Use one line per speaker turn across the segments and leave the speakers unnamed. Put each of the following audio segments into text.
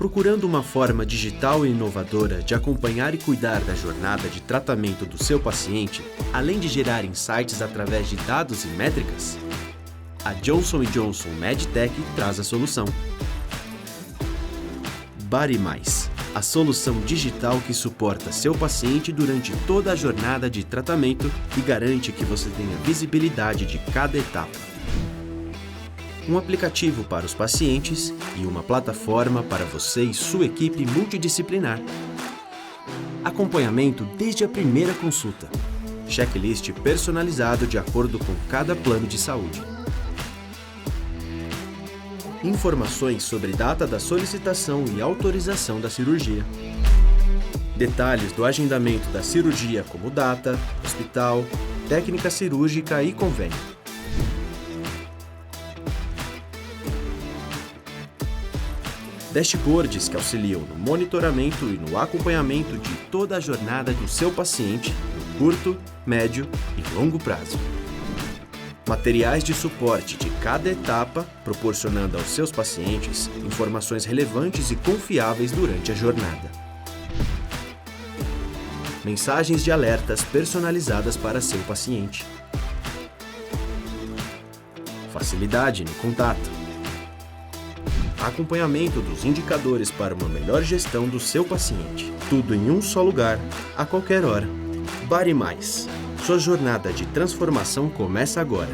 Procurando uma forma digital e inovadora de acompanhar e cuidar da jornada de tratamento do seu paciente, além de gerar insights através de dados e métricas? A Johnson & Johnson MedTech traz a solução. BodyMais, a solução digital que suporta seu paciente durante toda a jornada de tratamento e garante que você tenha visibilidade de cada etapa. Um aplicativo para os pacientes e uma plataforma para você e sua equipe multidisciplinar. Acompanhamento desde a primeira consulta. Checklist personalizado de acordo com cada plano de saúde. Informações sobre data da solicitação e autorização da cirurgia. Detalhes do agendamento da cirurgia como data, hospital, técnica cirúrgica e convênio. Dashboards que auxiliam no monitoramento e no acompanhamento de toda a jornada do seu paciente no curto, médio e longo prazo. Materiais de suporte de cada etapa, proporcionando aos seus pacientes informações relevantes e confiáveis durante a jornada. Mensagens de alertas personalizadas para seu paciente. Facilidade no contato. Acompanhamento dos indicadores para uma melhor gestão do seu paciente. Tudo em um só lugar, a qualquer hora. BodyMais. Sua jornada de transformação começa agora.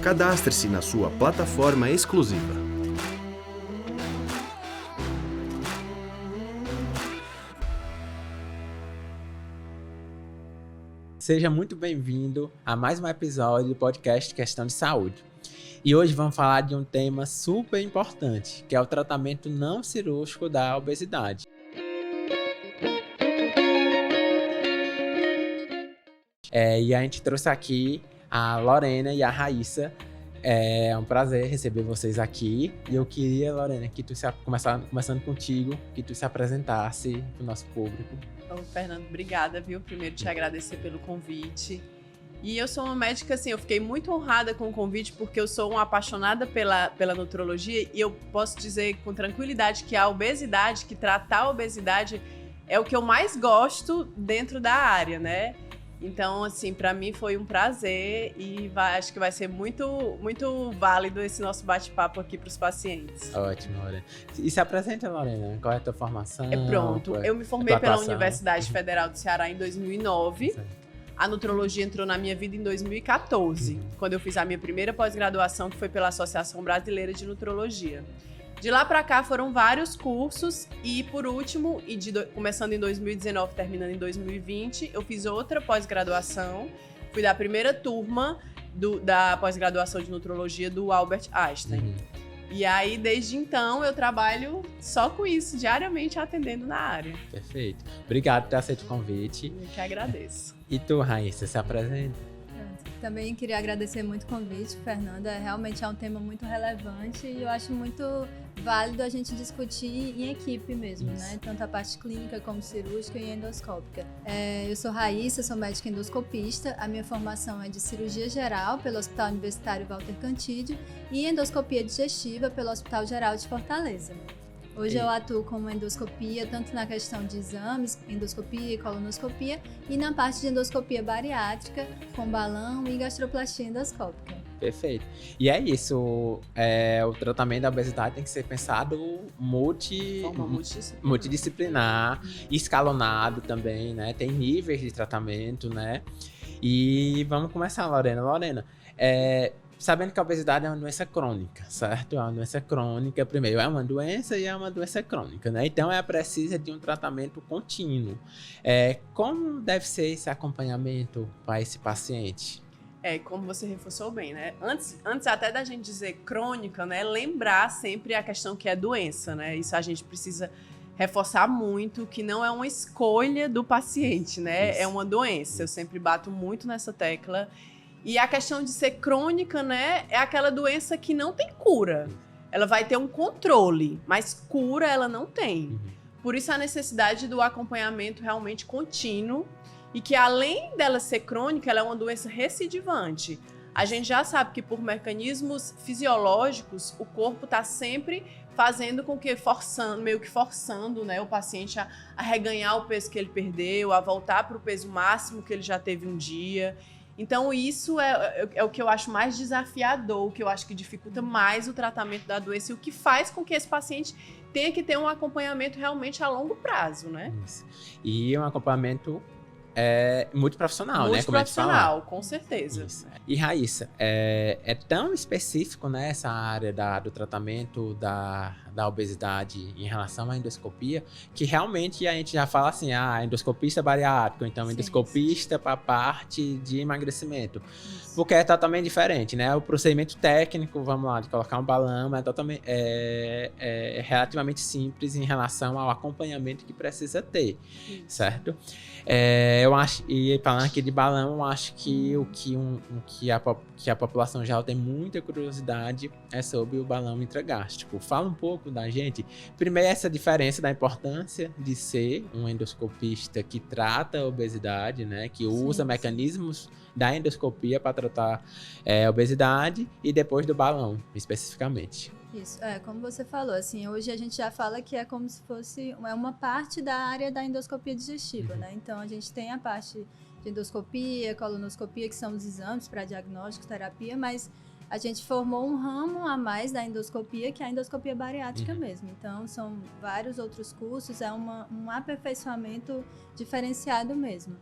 Cadastre-se na sua plataforma exclusiva.
Seja muito bem-vindo a mais um episódio do podcast Questão de Saúde. E hoje vamos falar de um tema super importante, que é o tratamento não cirúrgico da obesidade. E a gente trouxe aqui a Lorena e a Raíssa. É um prazer receber vocês aqui. E eu queria, Lorena, que tu começando contigo, que tu se apresentasse para o nosso público.
Ô, Fernando, obrigada, viu? Primeiro te agradecer pelo convite. E eu sou uma médica, assim, eu fiquei muito honrada com o convite porque eu sou uma apaixonada pela nutrologia e eu posso dizer com tranquilidade que a obesidade, que tratar a obesidade é o que eu mais gosto dentro da área, né? Então, assim, para mim foi um prazer e acho que vai ser muito, muito válido esse nosso bate-papo aqui para os pacientes.
Ótimo, Lorena. E se apresenta, Lorena, qual é a tua formação?
Pronto, eu me formei pela Universidade Federal do Ceará em 2009. Certo. A nutrologia entrou na minha vida em 2014, quando eu fiz a minha primeira pós-graduação, que foi pela Associação Brasileira de Nutrologia. De lá para cá foram vários cursos e, por último, começando em 2019, terminando em 2020, eu fiz outra pós-graduação. Fui da primeira turma da pós-graduação de nutrologia do Albert Einstein. E aí, desde então, eu trabalho só com isso, diariamente atendendo na área.
Perfeito. Obrigado por ter aceito o convite.
Eu que agradeço.
E tu, Raíssa, se apresenta?
Também queria agradecer muito o convite, Fernanda. Realmente é um tema muito relevante e eu acho muito válido a gente discutir em equipe mesmo, né? Tanto a parte clínica como cirúrgica e endoscópica. Eu sou Raíssa, sou médica endoscopista. A minha formação é de cirurgia geral pelo Hospital Universitário Walter Cantídio e endoscopia digestiva pelo Hospital Geral de Fortaleza. Hoje eu atuo com endoscopia, tanto na questão de exames, endoscopia e colonoscopia, e na parte de endoscopia bariátrica, com balão e gastroplastia endoscópica.
Perfeito. E é isso, o tratamento da obesidade tem que ser pensado multidisciplinar, escalonado também, né? Tem níveis de tratamento, né? E vamos começar, Lorena. Lorena, sabendo que a obesidade é uma doença crônica, certo? É uma doença crônica, primeiro, é uma doença e é uma doença crônica, né? Então, precisa de um tratamento contínuo. Como deve ser esse acompanhamento para esse paciente?
Como você reforçou bem, né? Antes até da gente dizer crônica, né? Lembrar sempre a questão que é doença, né? Isso a gente precisa reforçar muito, que não é uma escolha do paciente, né? Isso. É uma doença. Eu sempre bato muito nessa tecla. E a questão de ser crônica, né, é aquela doença que não tem cura. Ela vai ter um controle, mas cura ela não tem. Por isso a necessidade do acompanhamento realmente contínuo e que além dela ser crônica, ela é uma doença recidivante. A gente já sabe que por mecanismos fisiológicos, o corpo está sempre fazendo com que, meio que forçando, né, o paciente a reganhar o peso que ele perdeu, a voltar para o peso máximo que ele já teve um dia. Então, isso é o que eu acho mais desafiador, o que eu acho que dificulta mais o tratamento da doença e o que faz com que esse paciente tenha que ter um acompanhamento realmente a longo prazo, né?
Isso. E um acompanhamento multiprofissional, né?
Multiprofissional, com certeza.
Isso. E Raíssa, é tão específico, né, essa área do tratamento da obesidade em relação à endoscopia, que realmente a gente já fala assim, endoscopista bariátrico, então endoscopista para a parte de emagrecimento. Isso. Porque é totalmente diferente, né? O procedimento técnico, vamos lá, de colocar um balão, é relativamente simples em relação ao acompanhamento que precisa ter, certo? Eu acho, e falando aqui de balão, eu acho que que a população geral tem muita curiosidade é sobre o balão intragástrico. Fala um pouco da gente. Primeiro, essa diferença da importância de ser um endoscopista que trata a obesidade, né? Que usa mecanismos da endoscopia para tratar a obesidade, e depois do balão, especificamente.
Isso, como você falou, assim, hoje a gente já fala que é como se fosse uma parte da área da endoscopia digestiva, né? Então, a gente tem a parte de endoscopia, colonoscopia, que são os exames para diagnóstico, terapia, mas a gente formou um ramo a mais da endoscopia, que é a endoscopia bariátrica mesmo. Então, são vários outros cursos, é um aperfeiçoamento diferenciado mesmo.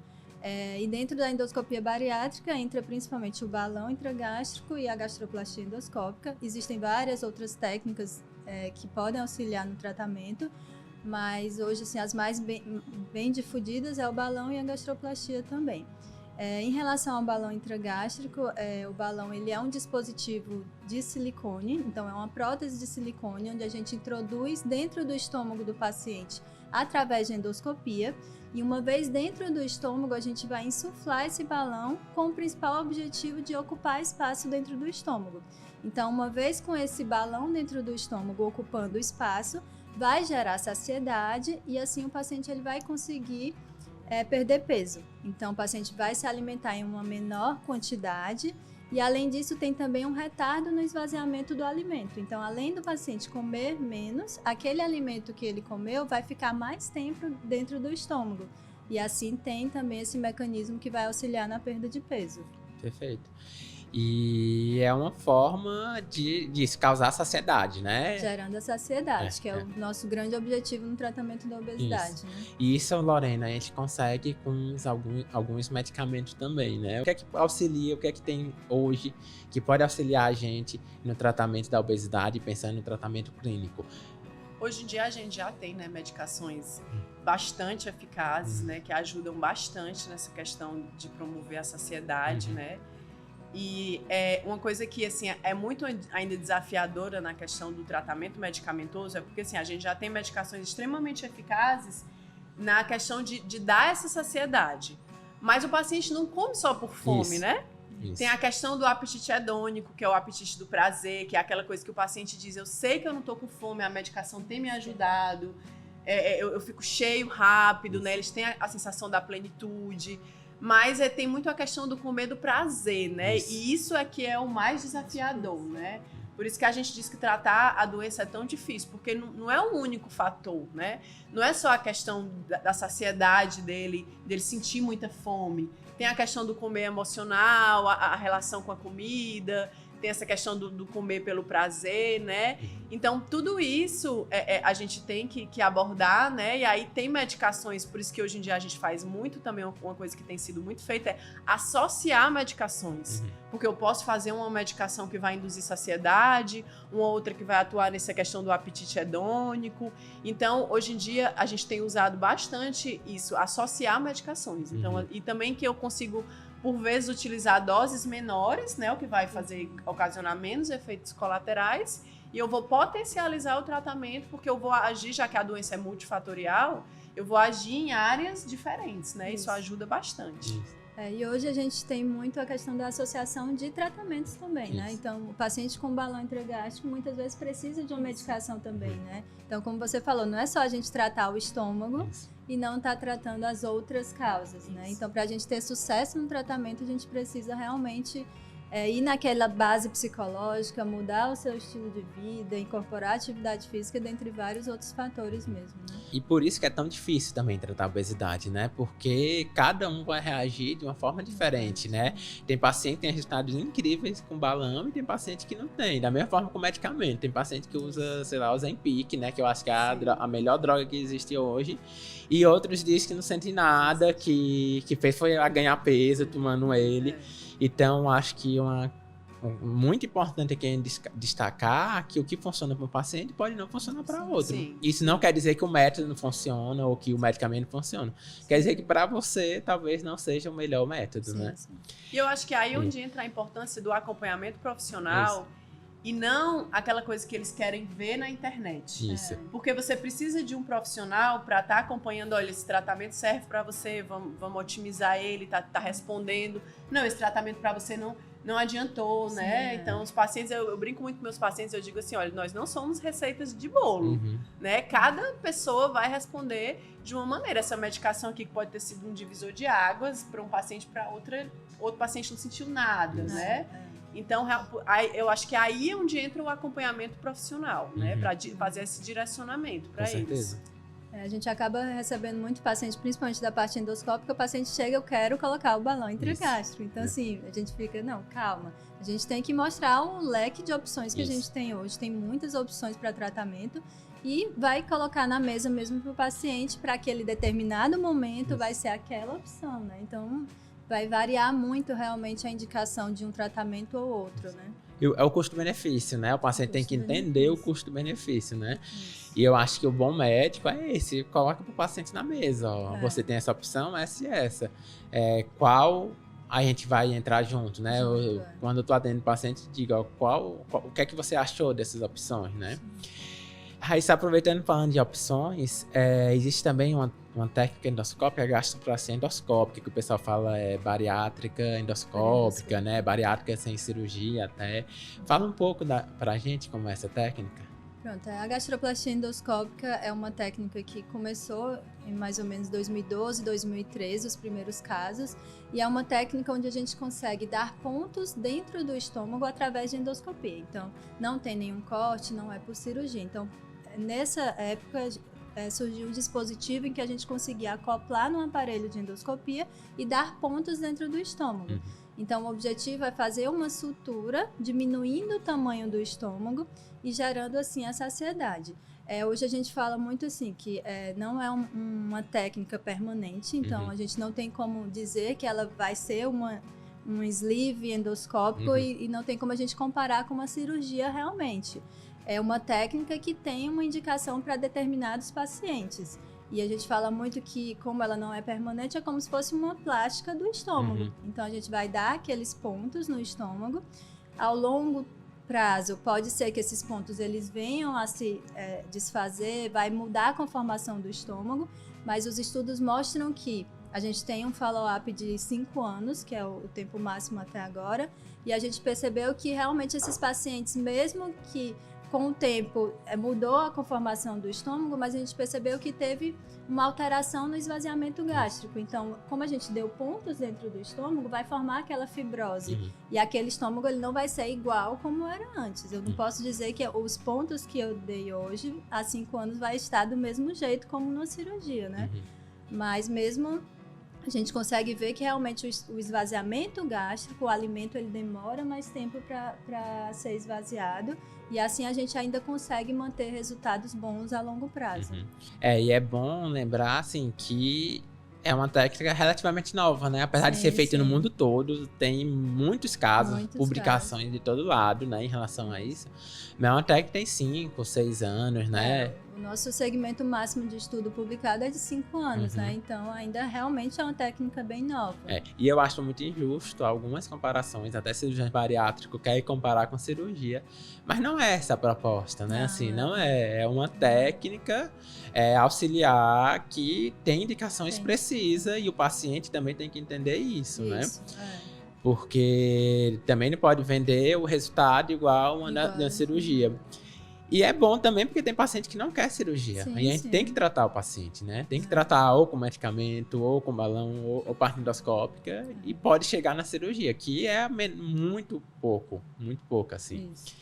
E dentro da endoscopia bariátrica entra principalmente o balão intragástrico e a gastroplastia endoscópica. Existem várias outras técnicas que podem auxiliar no tratamento, mas hoje assim, as mais bem difundidas é o balão e a gastroplastia também. Em relação ao balão intragástrico, o balão ele é um dispositivo de silicone, então é uma prótese de silicone onde a gente introduz dentro do estômago do paciente através de endoscopia. E uma vez dentro do estômago, a gente vai insuflar esse balão com o principal objetivo de ocupar espaço dentro do estômago. Então, uma vez com esse balão dentro do estômago ocupando o espaço, vai gerar saciedade e assim o paciente ele vai conseguir perder peso. Então, o paciente vai se alimentar em uma menor quantidade e, além disso, tem também um retardo no esvaziamento do alimento. Então, além do paciente comer menos, aquele alimento que ele comeu vai ficar mais tempo dentro do estômago. E assim tem também esse mecanismo que vai auxiliar na perda de peso.
Perfeito. E é uma forma de causar saciedade, né?
Gerando a saciedade, que é o nosso grande objetivo no tratamento da obesidade.
Isso.
Né?
E isso, Lorena, a gente consegue com alguns medicamentos também, né? O que é que auxilia, o que é que tem hoje que pode auxiliar a gente no tratamento da obesidade, pensando no tratamento clínico?
Hoje em dia a gente já tem, né, medicações bastante eficazes, né, que ajudam bastante nessa questão de promover a saciedade, né? E uma coisa que assim, é muito ainda desafiadora na questão do tratamento medicamentoso é porque assim, a gente já tem medicações extremamente eficazes na questão de dar essa saciedade. Mas o paciente não come só por fome, né? Isso. Tem a questão do apetite hedônico, que é o apetite do prazer, que é aquela coisa que o paciente diz, eu sei que eu não tô com fome, a medicação tem me ajudado, eu fico cheio rápido, né? Eles têm a sensação da plenitude. Mas tem muito a questão do comer do prazer, né? Isso. E isso é que é o mais desafiador, né? Por isso que a gente diz que tratar a doença é tão difícil, porque não é o único fator, né? Não é só a questão da saciedade dele sentir muita fome. Tem a questão do comer emocional, a relação com a comida, tem essa questão do comer pelo prazer, né? Então, tudo isso a gente tem que abordar, né? E aí tem medicações, por isso que hoje em dia a gente faz muito também, uma coisa que tem sido muito feita é associar medicações. Porque eu posso fazer uma medicação que vai induzir saciedade, uma outra que vai atuar nessa questão do apetite hedônico. Então, hoje em dia, a gente tem usado bastante isso, associar medicações. Então, e também que eu consigo por vezes utilizar doses menores, né, o que vai ocasionar menos efeitos colaterais, e eu vou potencializar o tratamento, porque eu vou agir, já que a doença é multifatorial, eu vou agir em áreas diferentes, né? Isso ajuda bastante.
E hoje a gente tem muito a questão da associação de tratamentos também, né? Então, o paciente com balão intragástrico muitas vezes precisa de uma medicação também, né? Então, como você falou, não é só a gente tratar o estômago e não estar tratando as outras causas, né? Então, para a gente ter sucesso no tratamento, a gente precisa realmente ir naquela base psicológica, mudar o seu estilo de vida, incorporar atividade física, dentre vários outros fatores mesmo, né?
E por isso que é tão difícil também tratar a obesidade, né? Porque cada um vai reagir de uma forma diferente, né? Tem paciente que tem resultados incríveis com balão e tem paciente que não tem. Da mesma forma com medicamento. Tem paciente que usa, sei lá, o Ozempic, né? Que eu acho que é a melhor droga que existe hoje. E outros dizem que não sentem nada, que fez foi a ganhar peso tomando ele. Então, acho que muito importante aqui é destacar que o que funciona para um paciente pode não funcionar para outro.
Sim.
Isso não quer dizer que o método não funciona ou que o medicamento não funciona. Quer dizer que para você talvez não seja o melhor método, né?
Sim. E eu acho que aí onde entra a importância do acompanhamento profissional e não aquela coisa que eles querem ver na internet.
Isso.
Porque você precisa de um profissional para estar acompanhando, olha, esse tratamento serve para você, vamos otimizar ele, tá respondendo. Não, esse tratamento para você não adiantou, sim, né? Então, os pacientes, eu brinco muito com meus pacientes, eu digo assim, olha, nós não somos receitas de bolo, né? Cada pessoa vai responder de uma maneira. Essa medicação aqui que pode ter sido um divisor de águas para um paciente, para outro paciente não sentiu nada, né? Então, eu acho que aí é onde entra o acompanhamento profissional, né? Para fazer esse direcionamento para eles. Com certeza.
A gente acaba recebendo muito paciente, principalmente da parte endoscópica, o paciente chega, eu quero colocar o balão intragástrico. Então, assim, a gente fica, não, calma. A gente tem que mostrar um leque de opções que a gente tem hoje. Tem muitas opções para tratamento e vai colocar na mesa mesmo para o paciente, para aquele determinado momento vai ser aquela opção, né? Então, vai variar muito realmente a indicação de um tratamento ou outro, né?
É o custo-benefício, né? O paciente tem que entender o custo-benefício, né? Isso. E eu acho que o bom médico é esse, coloca para o paciente na mesa, ó. Você tem essa opção, essa e essa. Qual a gente vai entrar junto, né? Quando eu tô atendendo o paciente, digo, ó, o que é que você achou dessas opções, né? Aí, se aproveitando falando de opções, existe também uma técnica endoscópica, gastroplastia endoscópica, que o pessoal fala bariátrica endoscópica, né? Bariátrica sem cirurgia até. Fala um pouco pra gente como é essa técnica.
Pronto, a gastroplastia endoscópica é uma técnica que começou em mais ou menos 2012, 2013, os primeiros casos, e é uma técnica onde a gente consegue dar pontos dentro do estômago através de endoscopia. Então, não tem nenhum corte, não é por cirurgia. Então, nessa época, surgiu um dispositivo em que a gente conseguia acoplar no aparelho de endoscopia e dar pontos dentro do estômago. Então, o objetivo é fazer uma sutura, diminuindo o tamanho do estômago e gerando, assim, a saciedade. Hoje a gente fala muito, assim, que não é uma técnica permanente, então a gente não tem como dizer que ela vai ser um sleeve endoscópico e não tem como a gente comparar com uma cirurgia realmente. É uma técnica que tem uma indicação para determinados pacientes. E a gente fala muito que, como ela não é permanente, é como se fosse uma plástica do estômago. Então, a gente vai dar aqueles pontos no estômago. Ao longo prazo, pode ser que esses pontos eles venham a se desfazer, vai mudar a conformação do estômago, mas os estudos mostram que a gente tem um follow-up de 5 anos, que é o tempo máximo até agora, e a gente percebeu que realmente esses pacientes, mesmo que com o tempo mudou a conformação do estômago, mas a gente percebeu que teve uma alteração no esvaziamento gástrico. Então, como a gente deu pontos dentro do estômago, vai formar aquela fibrose. E aquele estômago ele não vai ser igual como era antes. Eu não posso dizer que os pontos que eu dei hoje, há 5 anos, vai estar do mesmo jeito como na cirurgia, né? Mas mesmo a gente consegue ver que realmente o esvaziamento gástrico, o alimento, ele demora mais tempo para ser esvaziado. E assim a gente ainda consegue manter resultados bons a longo prazo.
E é bom lembrar, assim, que é uma técnica relativamente nova, né? Apesar de ser feita no mundo todo, tem muitos casos, publicações de todo lado, né? Em relação a isso. Mas é uma técnica que tem 5, 6 anos, né?
O nosso segmento máximo de estudo publicado é de 5 anos, né? Então, ainda realmente é uma técnica bem nova.
E eu acho muito injusto algumas comparações, até cirurgiões bariátricos querem comparar com cirurgia, mas não é essa a proposta, né? Não é uma técnica auxiliar que tem indicações precisas e o paciente também tem que entender isso, né? Porque também não pode vender o resultado igual uma cirurgia. E é bom também porque tem paciente que não quer cirurgia.
Sim,
e a gente tem que tratar o paciente, né? Tem que tratar ou com medicamento, ou com balão, ou parte endoscópica. E pode chegar na cirurgia, que é muito pouco, assim.
Isso.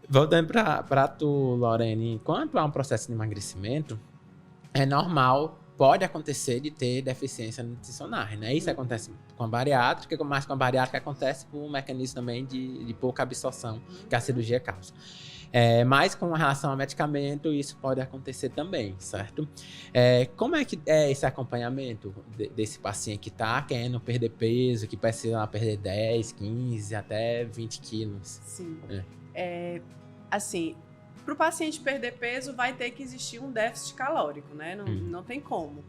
Voltando para tu, Lorene, enquanto há um processo de emagrecimento, é normal, pode acontecer de ter deficiência nutricionais, né? Isso acontece com a bariátrica, mas com a bariátrica acontece por um mecanismo também de pouca absorção que a cirurgia causa. Mas com relação ao medicamento, isso pode acontecer também, certo? Como é que é esse acompanhamento desse paciente que está querendo perder peso, que precisa perder 10, 15, até 20 quilos?
Sim. Assim, para o paciente perder peso, vai ter que existir um déficit calórico, né? Não tem como.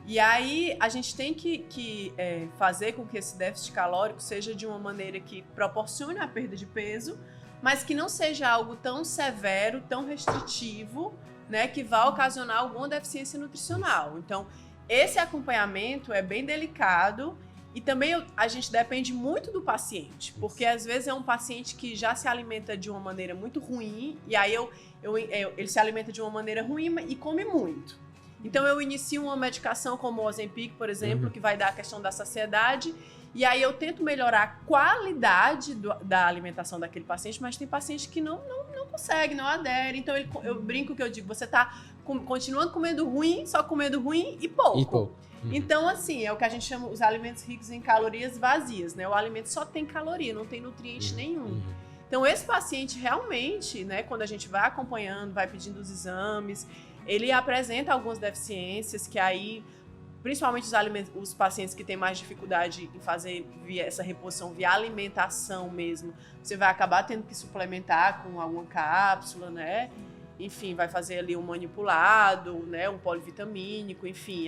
E aí, a gente tem que fazer com que esse déficit calórico seja de uma maneira que proporcione a perda de peso, mas que não seja algo tão severo, tão restritivo, né? Que vá ocasionar alguma deficiência nutricional. Então, esse acompanhamento é bem delicado. E também a gente depende muito do paciente, porque às vezes é um paciente que já se alimenta de uma maneira muito ruim, e aí ele se alimenta de uma maneira ruim e come muito. Então eu inicio uma medicação como o Ozempic, por exemplo, que vai dar a questão da saciedade, e aí eu tento melhorar a qualidade da alimentação daquele paciente, mas tem paciente que não consegue, não adere. Então eu brinco que eu digo, você está continuando comendo ruim, só comendo ruim e pouco. Então, assim, é o que a gente chama os alimentos ricos em calorias vazias, né? O alimento só tem caloria, não tem nutriente nenhum. Então, esse paciente realmente, né, quando a gente vai acompanhando, vai pedindo os exames, ele apresenta algumas deficiências que aí, principalmente os pacientes que têm mais dificuldade em fazer essa reposição via alimentação mesmo, você vai acabar tendo que suplementar com alguma cápsula, né? Enfim, vai fazer ali um manipulado, né, um polivitamínico, enfim,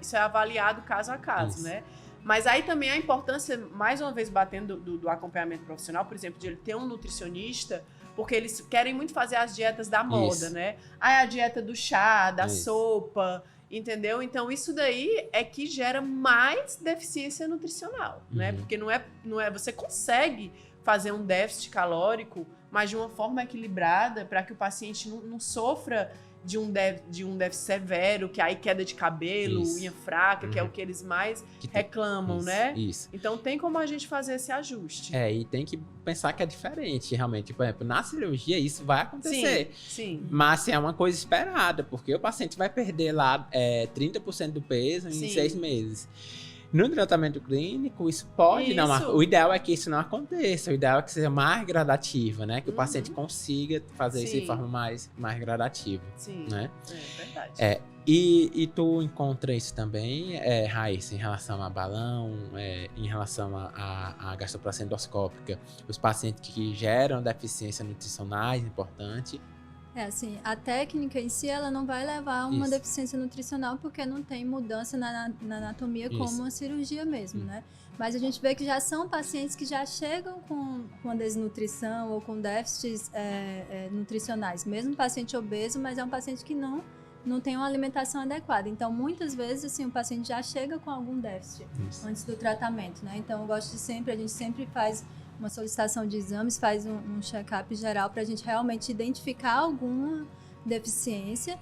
isso é avaliado caso a caso, né? Mas aí também a importância, mais uma vez batendo do acompanhamento profissional, por exemplo, de ele ter um nutricionista, porque eles querem muito fazer as dietas da moda, né? A dieta do chá, da sopa, entendeu? Então isso daí é que gera mais deficiência nutricional, né? Porque não é, você consegue fazer um déficit calórico, mas de uma forma equilibrada, para que o paciente não sofra de um déficit severo, que aí queda de cabelo, unha fraca, que é o que eles mais reclamam, né?
Isso.
Então tem como a gente fazer esse ajuste.
E tem que pensar que é diferente, realmente. Por exemplo, na cirurgia isso vai acontecer.
Sim.
Mas é uma coisa esperada, porque o paciente vai perder lá 30% do peso em 6 meses. No tratamento clínico, isso pode não... O ideal é que isso não aconteça. O ideal é que seja mais gradativa, né? Que o paciente consiga fazer isso de forma mais gradativa.
Sim,
né?
É verdade.
E tu encontra isso também, Raíssa, em relação a balão, em relação à gastroplastia endoscópica, os pacientes que geram deficiência nutricionais, importante.
Assim, a técnica em si, ela não vai levar a uma deficiência nutricional porque não tem mudança na anatomia como a cirurgia mesmo, né? Mas a gente vê que já são pacientes que já chegam com desnutrição ou com déficits nutricionais. Mesmo paciente obeso, mas é um paciente que não tem uma alimentação adequada. Então, muitas vezes, assim, o paciente já chega com algum déficit antes do tratamento, né? Então, eu gosto a gente sempre faz uma solicitação de exames, faz um check-up geral para a gente realmente identificar alguma deficiência,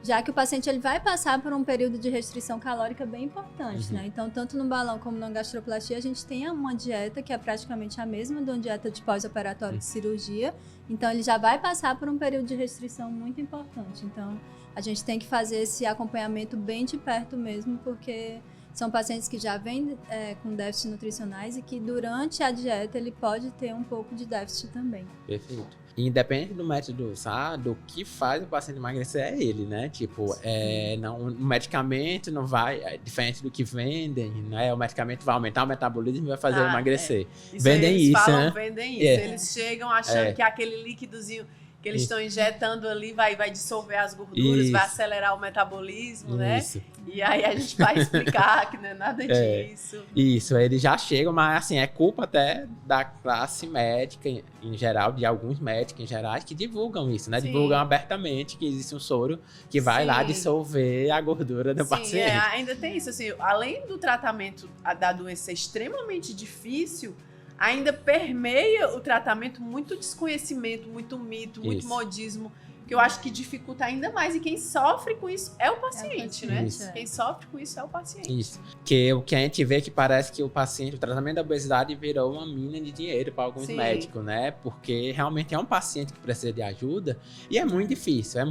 já que o paciente ele vai passar por um período de restrição calórica bem importante, né? Então, tanto no balão como na gastroplastia, a gente tem uma dieta que é praticamente a mesma de uma dieta de pós-operatório de cirurgia. Então, ele já vai passar por um período de restrição muito importante. Então, a gente tem que fazer esse acompanhamento bem de perto mesmo, porque são pacientes que já vêm com déficits nutricionais e que durante a dieta ele pode ter um pouco de déficit também.
Perfeito. Independente do método usado, o que faz o paciente emagrecer é ele, né? Tipo, o medicamento não vai, diferente do que vendem, né? O medicamento vai aumentar o metabolismo e vai fazer ele emagrecer. Vendem isso, né?
Vendem isso. Eles chegam achando que aquele líquidozinho que eles estão injetando ali vai dissolver as gorduras, vai acelerar o metabolismo, né? E aí a gente vai explicar que não é nada disso.
Isso, eles já chegam, mas assim, é culpa até da classe médica em geral, de alguns médicos em geral, que divulgam isso, né? Divulgam abertamente que existe um soro que vai lá dissolver a gordura do paciente.
Ainda tem isso, assim, além do tratamento da doença ser extremamente difícil, ainda permeia o tratamento muito desconhecimento, muito mito, muito modismo, que eu acho que dificulta ainda mais. E quem sofre com isso é o paciente, né?
Isso.
Quem sofre com isso é o paciente.
Isso. Que o que a gente vê que parece que o tratamento da obesidade virou uma mina de dinheiro para alguns médicos, né? Porque realmente é um paciente que precisa de ajuda e é muito difícil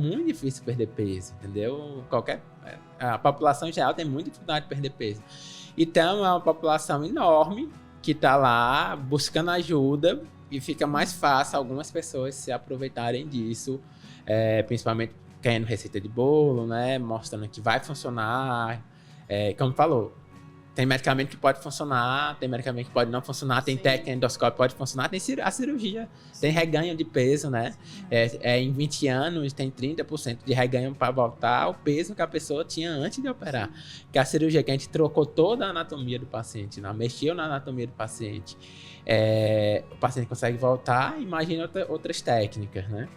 perder peso, entendeu? A população em geral tem muita dificuldade de perder peso. Então é uma população enorme que está lá buscando ajuda e fica mais fácil algumas pessoas se aproveitarem disso. Principalmente querendo receita de bolo, né? Mostrando que vai funcionar. Como falou, tem medicamento que pode funcionar, tem medicamento que pode não funcionar, tem técnica endoscópica que pode funcionar, tem a cirurgia, tem reganho de peso, né? Em 20 anos tem 30% de reganho para voltar ao peso que a pessoa tinha antes de operar. Que a cirurgia que a gente trocou toda a anatomia do paciente, né? Mexeu na anatomia do paciente. O paciente consegue voltar, imagina outras técnicas, né?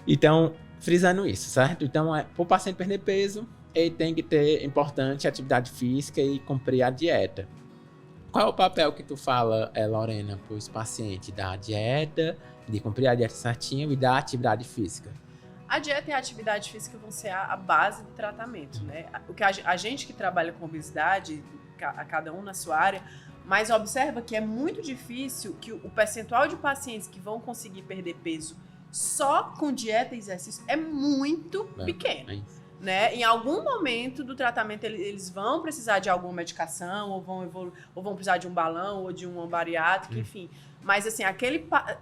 Então, frisando isso, certo? Então, para o paciente perder peso, ele tem que ter importante atividade física e cumprir a dieta. Qual é o papel que tu fala, Lorena, para os pacientes da dieta, de cumprir a dieta certinho e da atividade física?
A dieta e a atividade física vão ser a base do tratamento, né? O que a gente que trabalha com obesidade, a cada um na sua área, mas observa que é muito difícil que o percentual de pacientes que vão conseguir perder peso só com dieta e exercício é muito pequeno. Né? Em algum momento do tratamento eles vão precisar de alguma medicação ou vão precisar de um balão ou de uma bariátrica, enfim. Mas assim,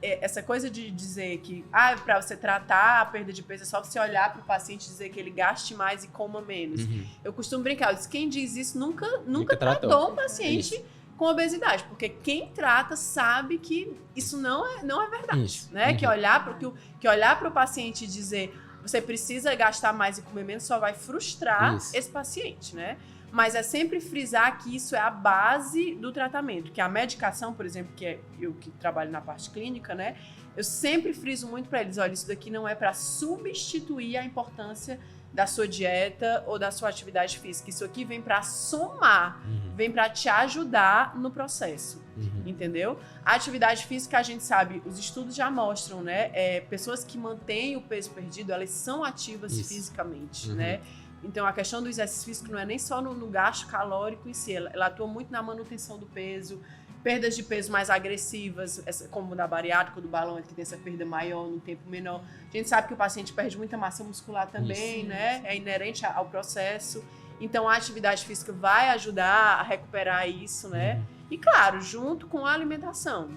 essa coisa de dizer que para você tratar a perda de peso é só você olhar para o paciente e dizer que ele gaste mais e coma menos. Eu costumo brincar, eu disse, quem diz isso nunca tratou um paciente com obesidade, porque quem trata sabe que isso não é verdade, né? Que olhar para o paciente e dizer você precisa gastar mais e comer menos só vai frustrar esse paciente, né? Mas é sempre frisar que isso é a base do tratamento, que a medicação, por exemplo, que é eu que trabalho na parte clínica, né? Eu sempre friso muito para eles, olha, isso daqui não é para substituir a importância da sua dieta ou da sua atividade física. Isso aqui vem para somar, vem para te ajudar no processo, entendeu? A atividade física, a gente sabe, os estudos já mostram, né? Pessoas que mantêm o peso perdido, elas são ativas fisicamente, né? Então, a questão do exercício físico não é nem só no gasto calórico em si, ela atua muito na manutenção do peso, perdas de peso mais agressivas, como da bariátrica ou do balão, que tem essa perda maior no tempo menor. A gente sabe que o paciente perde muita massa muscular também, né? É inerente ao processo. Então, a atividade física vai ajudar a recuperar isso, né? E, claro, junto com a alimentação.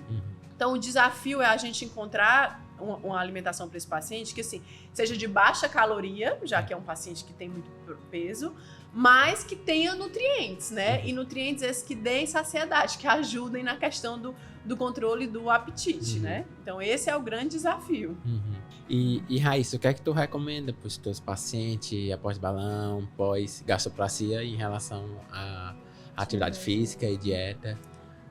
Então, o desafio é a gente encontrar uma alimentação para esse paciente que, assim, seja de baixa caloria, já que é um paciente que tem muito peso, mas que tenha nutrientes, né? E nutrientes esses que deem saciedade, que ajudem na questão do controle do apetite, né? Então, esse é o grande desafio.
E Raíssa, o que é que tu recomenda para os teus pacientes após balão, pós gastrostomia em relação à atividade física e dieta?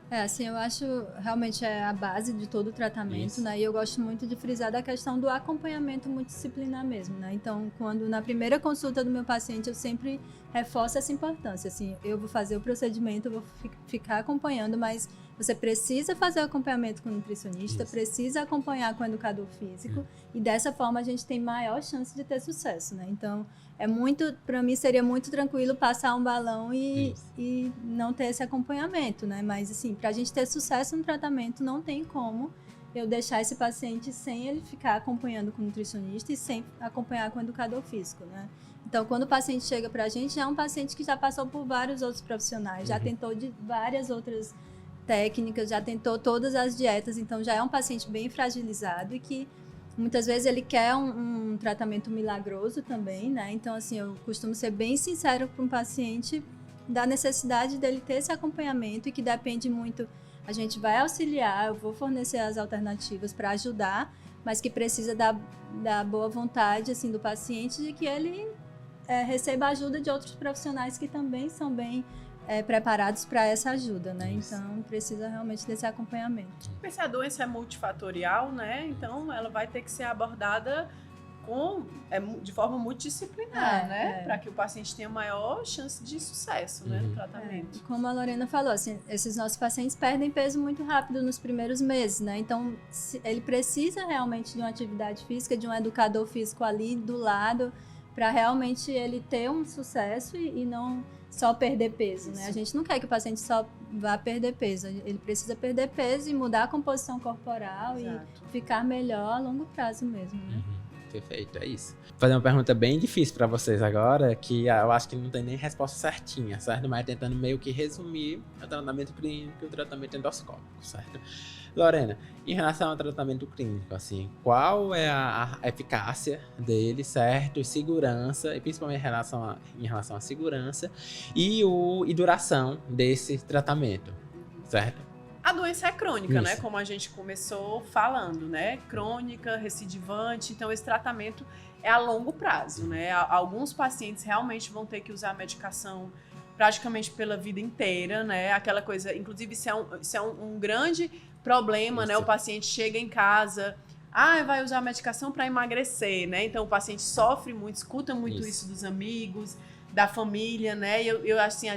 Assim, eu acho realmente é a base de todo o tratamento, né? E eu gosto muito de frisar da questão do acompanhamento multidisciplinar mesmo, né? Então, quando na primeira consulta do meu paciente, eu sempre reforço essa importância, assim, eu vou fazer o procedimento, eu vou ficar acompanhando, mas você precisa fazer o acompanhamento com o nutricionista, precisa acompanhar com o educador físico, e dessa forma a gente tem maior chance de ter sucesso, né? Então, para mim seria muito tranquilo passar um balão e não ter esse acompanhamento, né? Mas assim, pra gente ter sucesso no tratamento, não tem como eu deixar esse paciente sem ele ficar acompanhando com o nutricionista e sem acompanhar com o educador físico, né? Então, quando o paciente chega pra gente, é um paciente que já passou por vários outros profissionais, já tentou de várias outras técnicas, já tentou todas as dietas, então já é um paciente bem fragilizado e que muitas vezes ele quer um tratamento milagroso também, né? Então, assim, eu costumo ser bem sincero com o paciente da necessidade dele ter esse acompanhamento e que depende muito, a gente vai auxiliar, eu vou fornecer as alternativas para ajudar, mas que precisa da boa vontade, assim, do paciente de que ele receba a ajuda de outros profissionais que também são bem preparados para essa ajuda, né? Então, precisa realmente desse acompanhamento.
Porque se a doença é multifatorial, né? Então, ela vai ter que ser abordada de forma multidisciplinar, né? Para que o paciente tenha maior chance de sucesso, né, no tratamento.
Como a Lorena falou, assim, esses nossos pacientes perdem peso muito rápido nos primeiros meses, né? Então, ele precisa realmente de uma atividade física, de um educador físico ali do lado, para realmente ele ter um sucesso e não só perder peso, né? A gente não quer que o paciente só vá perder peso, ele precisa perder peso e mudar a composição corporal. Exato. E ficar melhor a longo prazo mesmo, né?
Perfeito, é isso. Vou fazer uma pergunta bem difícil para vocês agora, que eu acho que não tem nem resposta certinha, certo? Mas tentando meio que resumir o tratamento clínico e o tratamento endoscópico, certo? Lorena, em relação ao tratamento clínico, assim, qual é a eficácia dele, certo? E segurança, e principalmente em relação à segurança e duração desse tratamento, certo?
A doença é crônica, né? Como a gente começou falando, né? Crônica, recidivante. Então, esse tratamento é a longo prazo, né? Alguns pacientes realmente vão ter que usar a medicação praticamente pela vida inteira, né? Aquela coisa, inclusive, isso é um grande problema, né? O paciente chega em casa, vai usar a medicação para emagrecer, né? Então, o paciente sofre muito, escuta muito isso dos amigos, da família, né? E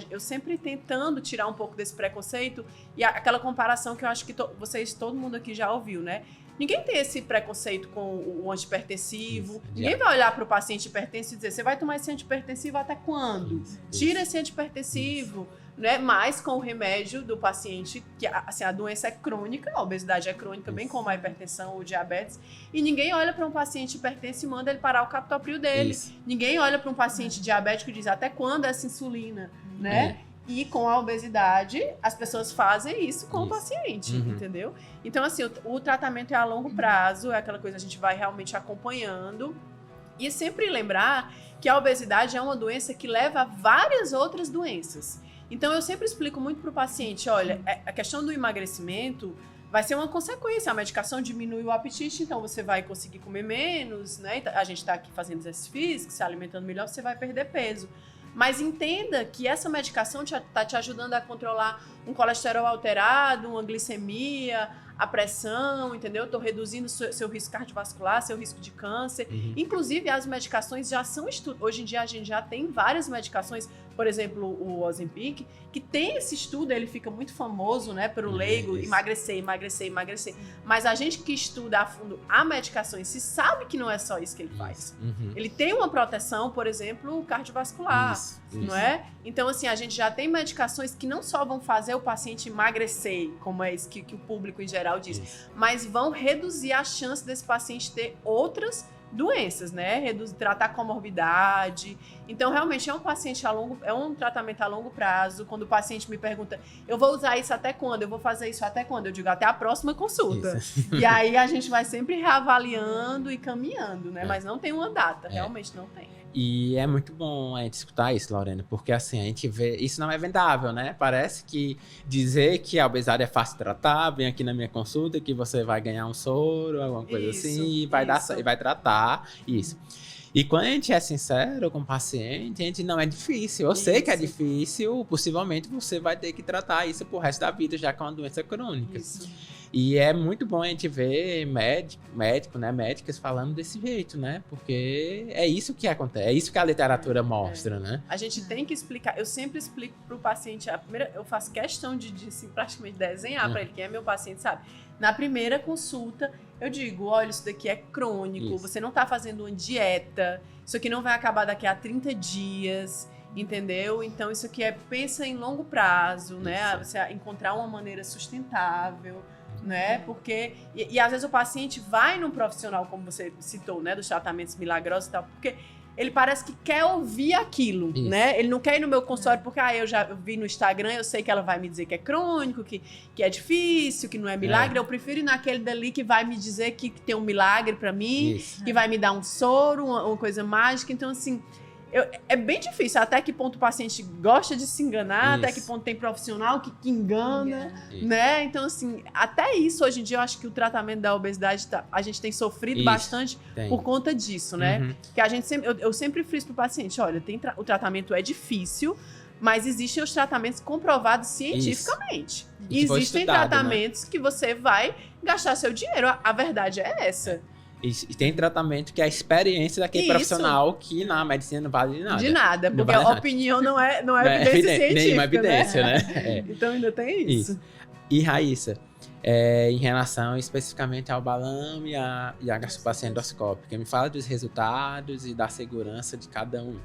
eu sempre tentando tirar um pouco desse preconceito e aquela comparação que eu acho que todo mundo aqui já ouviu, né? Ninguém tem esse preconceito com o antihipertensivo. Ninguém vai olhar para o paciente hipertenso e dizer, você vai tomar esse antihipertensivo até quando? Tira esse antihipertensivo, né? Mas com o remédio do paciente, que assim, a doença é crônica, a obesidade é crônica, bem como a hipertensão ou diabetes, e ninguém olha para um paciente hipertenso e manda ele parar o captopril dele. Ninguém olha para um paciente diabético e diz, até quando essa insulina, né? E com a obesidade, as pessoas fazem isso com o paciente, entendeu? Então, assim, o tratamento é a longo prazo, é aquela coisa que a gente vai realmente acompanhando. E sempre lembrar que a obesidade é uma doença que leva a várias outras doenças. Então, eu sempre explico muito para o paciente, olha, a questão do emagrecimento vai ser uma consequência. A medicação diminui o apetite, então você vai conseguir comer menos, né? A gente está aqui fazendo exercício físico, se alimentando melhor, você vai perder peso. Mas entenda que essa medicação está te ajudando a controlar um colesterol alterado, uma glicemia, a pressão, entendeu? Estou reduzindo seu risco cardiovascular, seu risco de câncer. Inclusive, as medicações já são estudadas. Hoje em dia, a gente já tem várias medicações, por exemplo, o Ozempic, que tem esse estudo, ele fica muito famoso, né, para o leigo, emagrecer. Mas a gente que estuda a fundo a medicação em si sabe que não é só isso que ele faz. Ele tem uma proteção, por exemplo, cardiovascular, não é? Então, assim, a gente já tem medicações que não só vão fazer o paciente emagrecer, como é isso que o público em geral diz, mas vão reduzir a chance desse paciente ter outras doenças, né? Tratar comorbidade. Então, realmente, é um tratamento a longo prazo. Quando o paciente me pergunta, eu vou usar isso até quando? Eu vou fazer isso até quando? Eu digo, até a próxima consulta. E aí, a gente vai sempre reavaliando e caminhando, né? Mas não tem uma data, realmente não tem.
E é muito bom a gente escutar isso, Lorena, porque assim, a gente vê, isso não é vendável, né? Parece que dizer que a obesidade é fácil de tratar, vem aqui na minha consulta que você vai ganhar um soro, alguma coisa assim, e vai tratar isso. E quando a gente é sincero com o paciente, a gente não é difícil. Eu sei que é difícil, possivelmente você vai ter que tratar isso pro resto da vida, já que é uma doença crônica. E é muito bom a gente ver médicas falando desse jeito, né? Porque é isso que acontece, é isso que a literatura mostra, né?
A gente tem que explicar, eu sempre explico pro paciente, eu faço questão de assim, praticamente desenhar para ele, quem é meu paciente sabe. Na primeira consulta, eu digo, olha, isso daqui é crônico, você não tá fazendo uma dieta, isso aqui não vai acabar daqui a 30 dias, entendeu? Então, isso aqui pensa em longo prazo, né? Você encontrar uma maneira sustentável, né? Porque, e às vezes o paciente vai num profissional, como você citou, né? Dos tratamentos milagrosos e tal, porque ele parece que quer ouvir aquilo, né? Ele não quer ir no meu consultório porque, eu vi no Instagram, eu sei que ela vai me dizer que é crônico, que é difícil, que não é milagre. Eu prefiro ir naquele dali que vai me dizer que tem um milagre pra mim, que vai me dar um soro, uma coisa mágica. Então, assim, é bem difícil. Até que ponto o paciente gosta de se enganar, até que ponto tem profissional que engana, né? Então, assim, até isso, hoje em dia, eu acho que o tratamento da obesidade, a gente tem sofrido bastante por conta disso, né? Que a gente eu sempre friso pro paciente, olha, o tratamento é difícil, mas existem os tratamentos comprovados cientificamente. E existem tratamentos, né, que você vai gastar seu dinheiro. A verdade é essa.
E tem tratamento que é a experiência daquele profissional que na medicina não vale de nada.
De nada, porque a opinião não é evidência científica,
nenhuma evidência, né?
Então ainda tem isso.
E Raíssa, em relação especificamente ao balão e a gastroplastia endoscópica, me fala dos resultados e da segurança de cada um.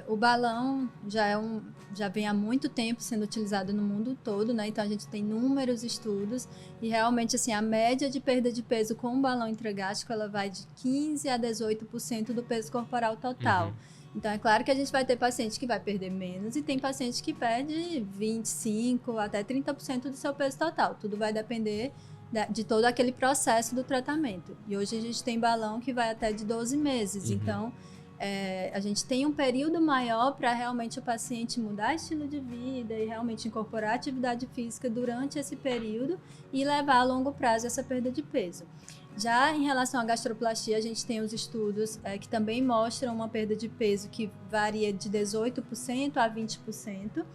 O balão já vem há muito tempo sendo utilizado no mundo todo, né? Então a gente tem inúmeros estudos e realmente assim, a média de perda de peso com o balão intragástrico ela vai de 15% a 18% do peso corporal total. Então é claro que a gente vai ter paciente que vai perder menos e tem paciente que perde 25% até 30% do seu peso total. Tudo vai depender de todo aquele processo do tratamento. E hoje a gente tem balão que vai até de 12 meses, então a gente tem um período maior para realmente o paciente mudar estilo de vida e realmente incorporar atividade física durante esse período e levar a longo prazo essa perda de peso. Já em relação à gastroplastia, a gente tem os estudos que também mostram uma perda de peso que varia de 18% a 20%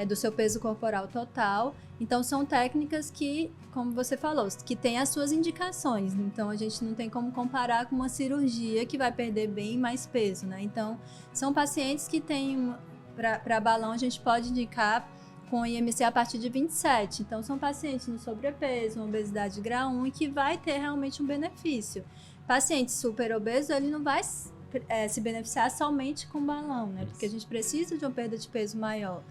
do seu peso corporal total. Então, são técnicas que, como você falou, que têm as suas indicações. Então, a gente não tem como comparar com uma cirurgia que vai perder bem mais peso, né? Então, são pacientes que têm, para balão, a gente pode indicar com IMC a partir de 27. Então, são pacientes no sobrepeso, obesidade grau 1 e que vai ter realmente um benefício. Paciente super obeso, ele não vai se beneficiar somente com balão, né? Porque a gente precisa de uma perda de peso maior.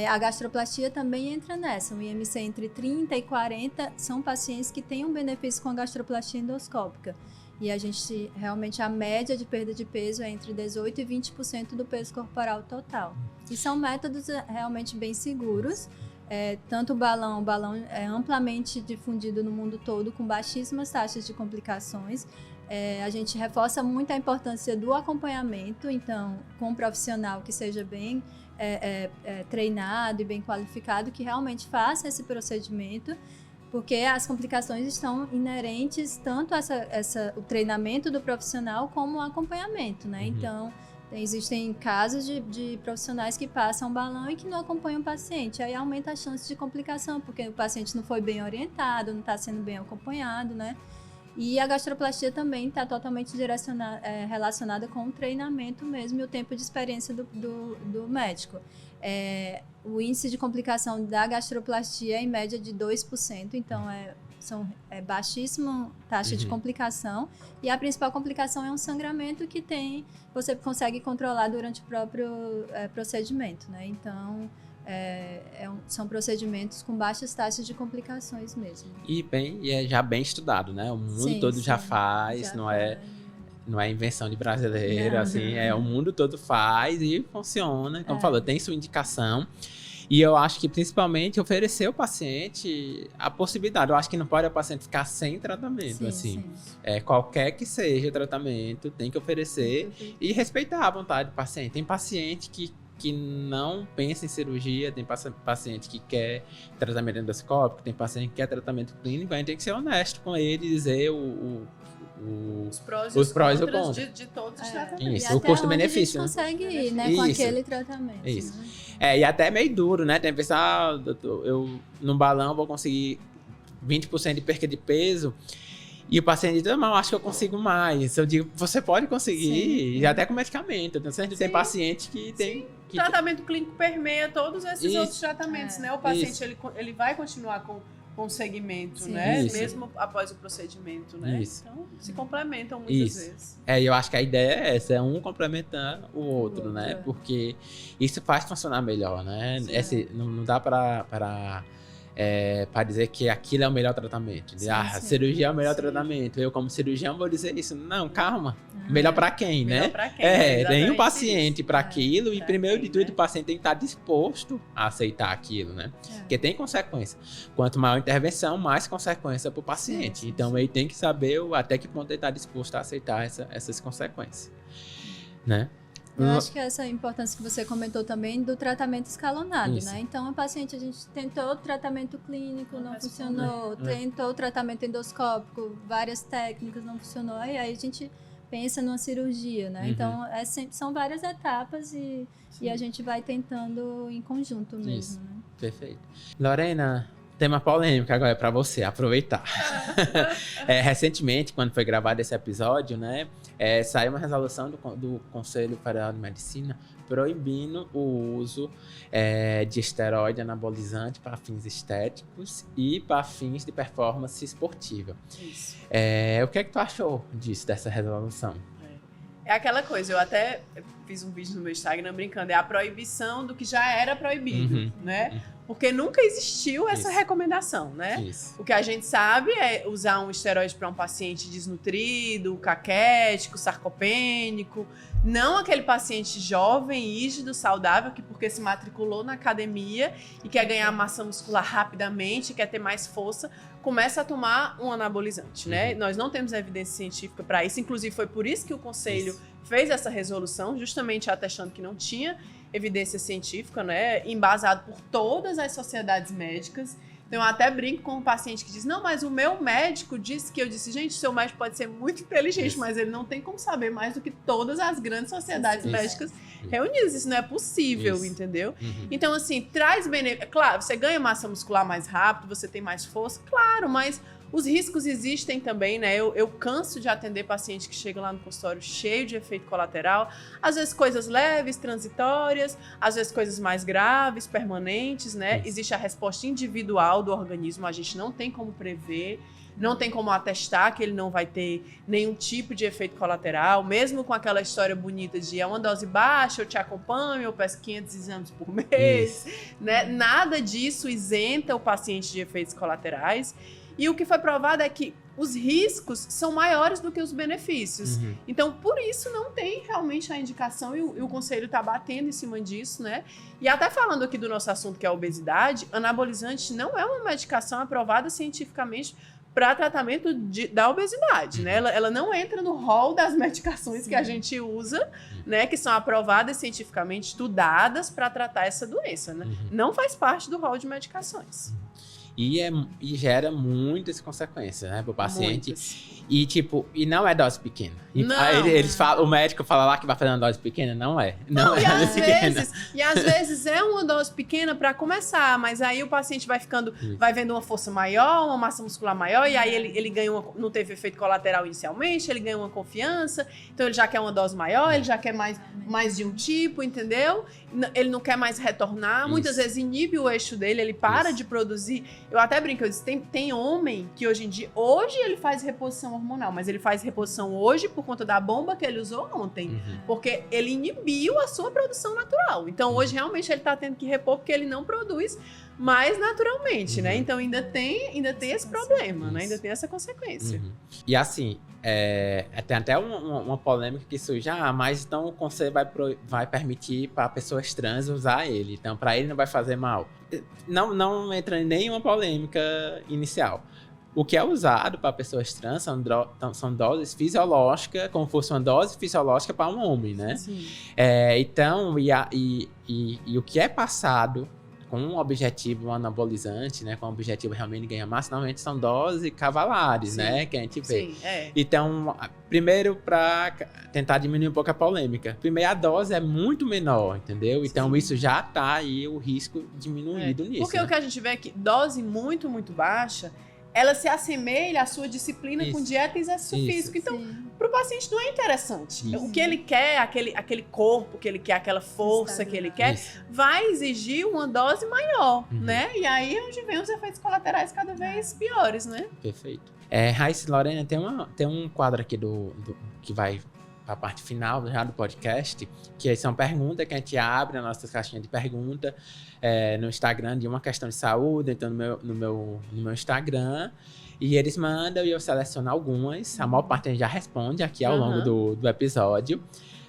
A gastroplastia também entra nessa. Um IMC entre 30 e 40 são pacientes que têm um benefício com a gastroplastia endoscópica. E a gente, realmente, a média de perda de peso é entre 18% e 20% do peso corporal total. E são métodos realmente bem seguros. Tanto o balão é amplamente difundido no mundo todo, com baixíssimas taxas de complicações. A gente reforça muito a importância do acompanhamento, então, com um profissional que seja bem treinado e bem qualificado, que realmente faça esse procedimento, porque as complicações estão inerentes tanto a o treinamento do profissional como o acompanhamento, né? Então, existem casos de profissionais que passam balão e que não acompanham o paciente, aí aumenta a chance de complicação, porque o paciente não foi bem orientado, não está sendo bem acompanhado, né? E a gastroplastia também está totalmente relacionada com o treinamento mesmo e o tempo de experiência do médico. O índice de complicação da gastroplastia é em média de 2%, então é baixíssima taxa de complicação. E a principal complicação é um sangramento que você consegue controlar durante o próprio procedimento, né? Então, são procedimentos com baixas taxas de complicações mesmo.
E é já bem estudado, né? O mundo todo já faz, não é invenção de brasileiro, não, assim, o mundo todo faz e funciona. Como falou, tem sua indicação. E eu acho que, principalmente, oferecer ao paciente a possibilidade. Eu acho que não pode o paciente ficar sem tratamento, assim. Qualquer que seja o tratamento, tem que oferecer e respeitar a vontade do paciente. Tem paciente que não pensa em cirurgia, tem paciente que quer tratamento endoscópico, tem paciente que quer tratamento clínico, a gente tem que ser honesto com ele e dizer os prós e os contras
de todos os tratamentos.
Isso, o custo-benefício.
A gente consegue ir, né, com aquele tratamento.
Isso.
Né?
E até é meio duro, né? Tem que pensar, doutor, eu no balão vou conseguir 20% de perca de peso. E o paciente diz, não, acho que eu consigo mais. Eu digo, você pode conseguir, até com medicamento. Então, tem paciente que tem...
O tratamento clínico permeia todos esses outros tratamentos, né? O paciente, ele vai continuar com o segmento, né?
Isso.
Mesmo após o procedimento, né?
Isso.
Então, se complementam muitas vezes.
Eu acho que a ideia é essa, um complementando o outro, né? Porque isso faz funcionar melhor, né? Não dá para dizer que aquilo é o melhor tratamento. A cirurgia é o melhor tratamento. Eu, como cirurgião, vou dizer isso. Não, calma. Melhor para quem, né?
Melhor para quem.
Tem um paciente para aquilo e, primeiro de tudo, o paciente tem que estar disposto a aceitar aquilo, né? Porque tem consequência. Quanto maior a intervenção, mais consequência para o paciente. Então, ele tem que saber até que ponto ele está disposto a aceitar essas consequências, né?
Eu acho que essa importância que você comentou também do tratamento escalonado, né? Então, o paciente, a gente tentou o tratamento clínico, não funcionou. Tentou o tratamento endoscópico, várias técnicas, não funcionou. E aí a gente pensa numa cirurgia, né? Então, são várias etapas e a gente vai tentando em conjunto mesmo, né?
Perfeito. Lorena, Tema polêmico agora é para você aproveitar. Recentemente, quando foi gravado esse episódio, né, saiu uma resolução do Conselho Federal de Medicina proibindo o uso de esteroide anabolizante para fins estéticos e para fins de performance esportiva.
Isso.
O que é que tu achou disso, dessa resolução?
É aquela coisa, eu até fiz um vídeo no meu Instagram brincando, é a proibição do que já era proibido, né? Porque nunca existiu essa recomendação, né?
Isso.
O que a gente sabe é usar um esteroide para um paciente desnutrido, caquético, sarcopênico, não aquele paciente jovem, rígido, saudável, que porque se matriculou na academia e quer ganhar massa muscular rapidamente, quer ter mais força, começa a tomar um anabolizante, né? Nós não temos evidência científica para isso, inclusive foi por isso que o Conselho fez essa resolução, justamente atestando que não tinha evidência científica, né? Embasado por todas as sociedades médicas. Então, eu até brinco com um paciente que diz, não, mas o meu médico disse que... Eu disse, gente, o seu médico pode ser muito inteligente, mas ele não tem como saber mais do que todas as grandes sociedades médicas reunidas. Isso não é possível, entendeu? Então, assim, traz benefício. Claro, você ganha massa muscular mais rápido, você tem mais força, claro, mas os riscos existem também, né? Eu canso de atender paciente que chega lá no consultório cheio de efeito colateral. Às vezes coisas leves, transitórias, às vezes coisas mais graves, permanentes, né? Existe a resposta individual do organismo, a gente não tem como prever, não tem como atestar que ele não vai ter nenhum tipo de efeito colateral, mesmo com aquela história bonita de é uma dose baixa, eu te acompanho, eu peço 500 exames por mês, né? Nada disso isenta o paciente de efeitos colaterais. E o que foi provado é que os riscos são maiores do que os benefícios. Então, por isso, não tem realmente a indicação e o Conselho está batendo em cima disso, né? E até falando aqui do nosso assunto, que é a obesidade, anabolizante não é uma medicação aprovada cientificamente para tratamento da obesidade, né? Ela não entra no rol das medicações que a gente usa, né? Que são aprovadas cientificamente, estudadas para tratar essa doença, né? Não faz parte do rol de medicações.
E gera muitas consequências, né, pro paciente.
Muitas.
E não é dose pequena.
Não.
Eles falam, o médico fala lá que vai fazer uma dose pequena, não é. Não é dose pequena.
E às vezes é uma dose pequena para começar, mas aí o paciente vai vendo uma força maior, uma massa muscular maior, e aí ele ganha não teve efeito colateral inicialmente, ele ganha uma confiança, então ele já quer uma dose maior, ele já quer mais de um tipo, entendeu? Ele não quer mais retornar, muitas vezes inibe o eixo dele, ele para de produzir. Eu até brinco, eu disse, tem homem que hoje ele faz reposição hormonal, mas ele faz reposição hoje por conta da bomba que ele usou ontem, porque ele inibiu a sua produção natural. Então hoje realmente ele tá tendo que repor porque ele não produz mais naturalmente, né? Então ainda tem esse problema, né? Ainda tem essa consequência.
E assim, tem até uma polêmica que surge, mas então o conselho vai permitir para pessoas trans usar ele, então para ele não vai fazer mal. Não entra em nenhuma polêmica inicial. O que é usado para pessoas trans são doses fisiológicas, como fosse uma dose fisiológica para um homem, né?
Sim.
Então, e o que é passado com um objetivo anabolizante, né? Com um objetivo realmente de ganhar massa, normalmente são doses cavalares, né? Que a gente vê.
Sim,
Então, primeiro, para tentar diminuir um pouco a polêmica, primeiro a dose é muito menor, entendeu? Então, isso já tá aí o risco diminuído nisso.
Porque o que a gente vê é que dose muito, muito baixa, ela se assemelha à sua disciplina com dieta e exercício físico. Então, para o paciente não é interessante. O que ele quer, aquele corpo que ele quer, aquela força que ele quer, vai exigir uma dose maior, né? E aí é onde vem os efeitos colaterais cada vez piores, né?
Perfeito. Raíssa, Lorena, tem um quadro aqui que vai para a parte final já do podcast, que são perguntas que a gente abre na nossa caixinha de pergunta no Instagram de uma questão de saúde, então no meu Instagram, e eles mandam e eu seleciono algumas, a maior parte a gente já responde aqui ao longo do episódio,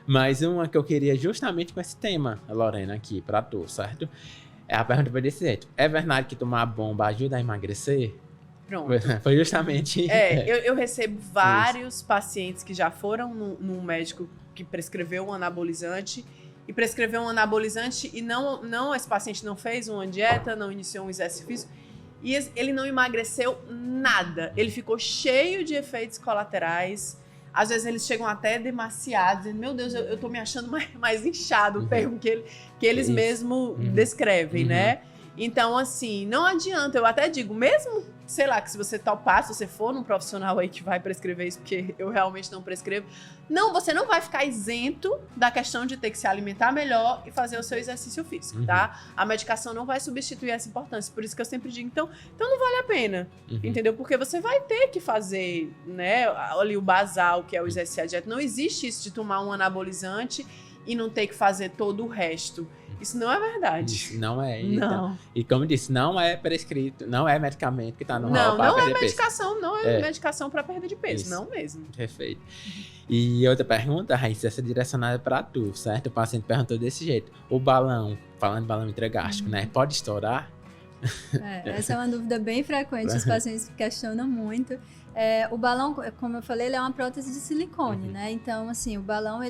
mas uma que eu queria justamente com esse tema, Lorena, aqui para tu, certo? A pergunta foi desse jeito: é verdade que tomar bomba ajuda a emagrecer?
Pronto.
Foi justamente...
Eu recebo vários pacientes que já foram num médico que prescreveu um anabolizante e não esse paciente não fez uma dieta, não iniciou um exercício físico e ele não emagreceu nada. Ele ficou cheio de efeitos colaterais. Às vezes eles chegam até demasiados, dizendo, meu Deus, eu tô me achando mais inchado, o termo que eles mesmo descrevem, né? Então, assim, não adianta. Eu até digo, mesmo, sei lá, que se você topar, se você for num profissional aí que vai prescrever isso, porque eu realmente não prescrevo, não, você não vai ficar isento da questão de ter que se alimentar melhor e fazer o seu exercício físico, tá? A medicação não vai substituir essa importância. Por isso que eu sempre digo, então não vale a pena, entendeu? Porque você vai ter que fazer, né, ali o basal, que é o exercício, a dieta. Não existe isso de tomar um anabolizante e não ter que fazer todo o resto. Isso não é verdade.
Isso não é.
Não.
Então, e como eu disse, não é prescrito, não é medicamento que tá no rol para
não
perder
é
peso.
medicação, não é medicação para perda de peso,
Isso.
não mesmo.
Perfeito. E outra pergunta, Raíssa, essa é direcionada para tu, certo? O paciente perguntou desse jeito. O balão, falando de balão intragástrico, né? Pode estourar?
Essa é uma dúvida bem frequente, os pacientes questionam muito. O balão, como eu falei, ele é uma prótese de silicone, né? Então, assim, o balão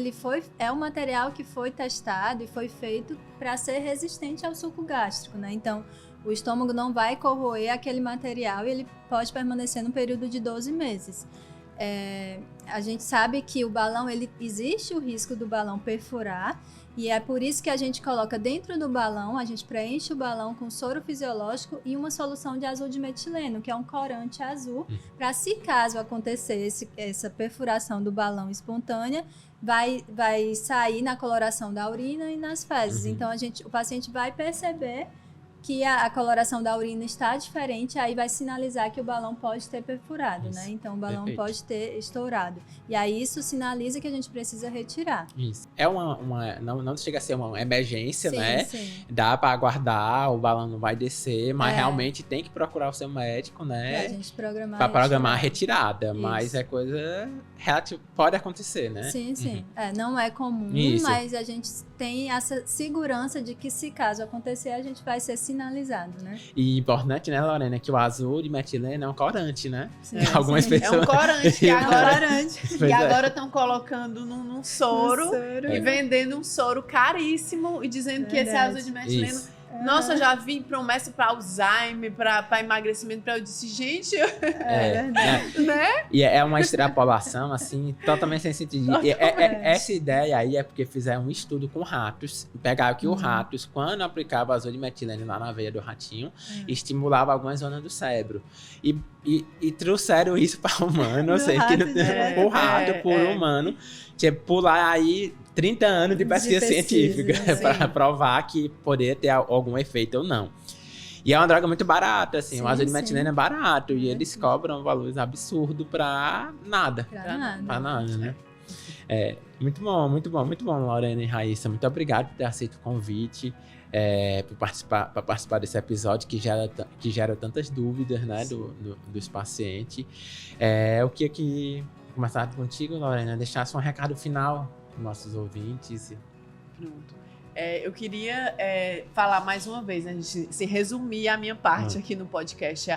é um material que foi testado e foi feito para ser resistente ao suco gástrico, né? Então, o estômago não vai corroer aquele material e ele pode permanecer no período de 12 meses. A gente sabe que o balão, existe o risco do balão perfurar, e é por isso que a gente coloca dentro do balão, a gente preenche o balão com soro fisiológico e uma solução de azul de metileno, que é um corante azul, para se caso acontecer essa perfuração do balão espontânea, vai sair na coloração da urina e nas fezes. Então, o paciente vai perceber que a coloração da urina está diferente, aí vai sinalizar que o balão pode ter perfurado, né? Então, o balão pode ter estourado. E aí, isso sinaliza que a gente precisa retirar.
Isso. É não chega a ser uma emergência,
sim,
né?
Sim.
Dá para aguardar, o balão não vai descer, mas realmente tem que procurar o seu médico, né?
Pra gente programar.
Para programar a retirada,
Isso.
mas é coisa relativa, pode acontecer, né?
Sim, sim. Não é comum, mas a gente tem essa segurança de que se caso acontecer, a gente vai ser sinalizado, né?
E importante, né, Lorena, que o azul de metileno é um corante, né?
Sim,
Algumas pessoas...
É um corante que
Pois
agora estão colocando num soro e vendendo um soro caríssimo e dizendo que esse azul de metileno...
Isso.
Nossa, eu já vi promessa para Alzheimer, para emagrecimento, eu disse, gente... né?
E é uma extrapolação, assim, totalmente sem sentido. Essa ideia aí é porque fizeram um estudo com ratos, pegaram que o ratos, quando aplicava azul de metileno lá na veia do ratinho, estimulava algumas zonas do cérebro. E trouxeram isso para o humano, ou seja, o rato por humano, tinha pular aí 30 anos de pesquisa científica para provar que poderia ter algum efeito ou não. E é uma droga muito barata, assim, sim, o azul de metileno é barato e eles cobram valores absurdos para nada. Para nada, né? Muito bom, Lorena e Raíssa. Muito obrigado por ter aceito o convite, para participar desse episódio que gera tantas dúvidas, né, dos pacientes. Eu queria que começasse contigo, Lorena, deixasse um recado final para nossos ouvintes.
Pronto. Eu queria falar mais uma vez, né, se resumir a minha parte aqui no podcast.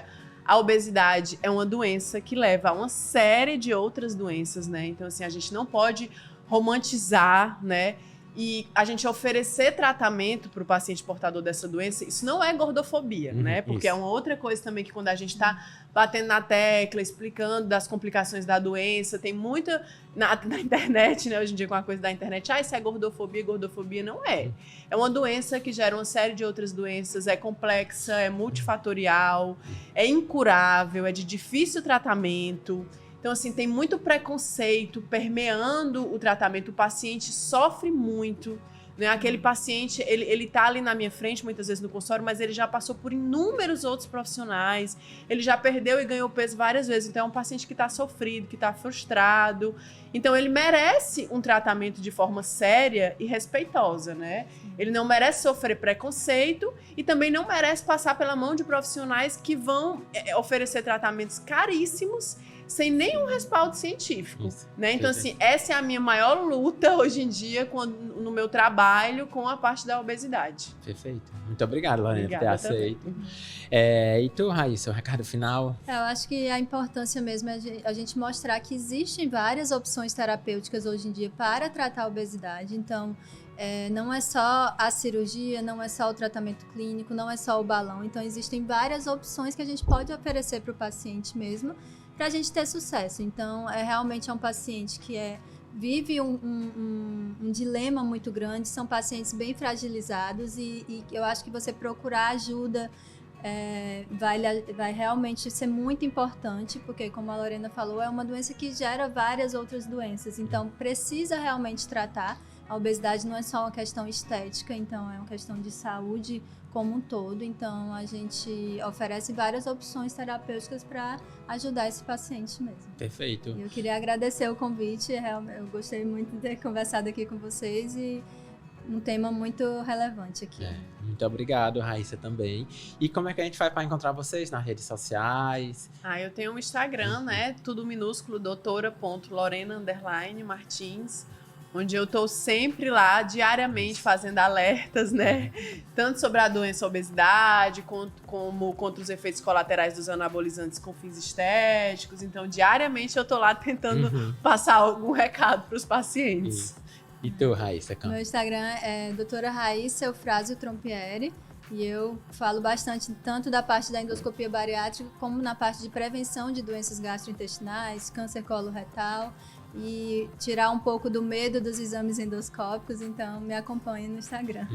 A obesidade é uma doença que leva a uma série de outras doenças, né? Então, assim, a gente não pode romantizar, né? E a gente oferecer tratamento para o paciente portador dessa doença, isso não é gordofobia, né? Porque é uma outra coisa também que quando a gente está batendo na tecla, explicando das complicações da doença, tem muita na internet, né? Hoje em dia com a coisa da internet, isso é gordofobia não é. É uma doença que gera uma série de outras doenças, é complexa, é multifatorial, é incurável, é de difícil tratamento. Então, assim, tem muito preconceito permeando o tratamento. O paciente sofre muito, né? Aquele paciente, ele tá ali na minha frente, muitas vezes no consultório, mas ele já passou por inúmeros outros profissionais. Ele já perdeu e ganhou peso várias vezes. Então, é um paciente que tá sofrido, que tá frustrado. Então, ele merece um tratamento de forma séria e respeitosa, né? Ele não merece sofrer preconceito e também não merece passar pela mão de profissionais que vão oferecer tratamentos caríssimos sem nenhum respaldo científico, né? Então, assim, essa é a minha maior luta hoje em dia no meu trabalho com a parte da obesidade.
Perfeito. Muito obrigado, Lorena, por ter aceito. E tu, Raíssa, o recado final?
Eu acho que a importância mesmo é a gente mostrar que existem várias opções terapêuticas hoje em dia para tratar a obesidade. Então, não é só a cirurgia, não é só o tratamento clínico, não é só o balão. Então, existem várias opções que a gente pode oferecer para o paciente mesmo, para a gente ter sucesso. Então, realmente é um paciente que é vive um dilema muito grande, são pacientes bem fragilizados e eu acho que você procurar ajuda vai realmente ser muito importante, porque como a Lorena falou, é uma doença que gera várias outras doenças, então precisa realmente tratar. A obesidade não é só uma questão estética, então é uma questão de saúde como um todo, então a gente oferece várias opções terapêuticas para ajudar esse paciente mesmo.
Perfeito.
Eu queria agradecer o convite, eu gostei muito de ter conversado aqui com vocês e um tema muito relevante aqui.
Muito obrigado, Raíssa, também. E como é que a gente faz para encontrar vocês nas redes sociais?
Eu tenho um Instagram, né? Tudo minúsculo, doutora.lorena_martins, onde eu tô sempre lá, diariamente, fazendo alertas, né? Tanto sobre a doença obesidade, como contra os efeitos colaterais dos anabolizantes com fins estéticos. Então, diariamente eu tô lá tentando passar algum recado para os pacientes.
E tu, Raíssa?
Meu Instagram é doutora Raíssa Eufrásio Trompieri. E eu falo bastante tanto da parte da endoscopia bariátrica como na parte de prevenção de doenças gastrointestinais, câncer coloretal e tirar um pouco do medo dos exames endoscópicos, então me acompanhe no Instagram.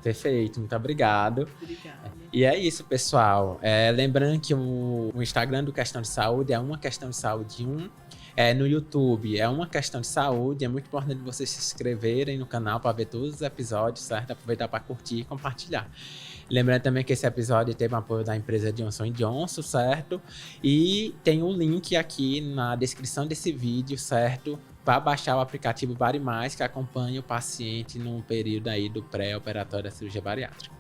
Perfeito, muito obrigado.
Obrigada.
E é isso, pessoal. Lembrando que o Instagram do Questão de Saúde é uma questão de saúde 1. No YouTube é uma questão de saúde, é muito importante vocês se inscreverem no canal para ver todos os episódios, certo? Aproveitar para curtir e compartilhar. Lembrando também que esse episódio teve o apoio da empresa Johnson & Johnson, certo? E tem um link aqui na descrição desse vídeo, certo? Para baixar o aplicativo BariMais, que acompanha o paciente no período aí do pré-operatório da cirurgia bariátrica.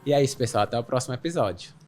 E é isso, pessoal. Até o próximo episódio.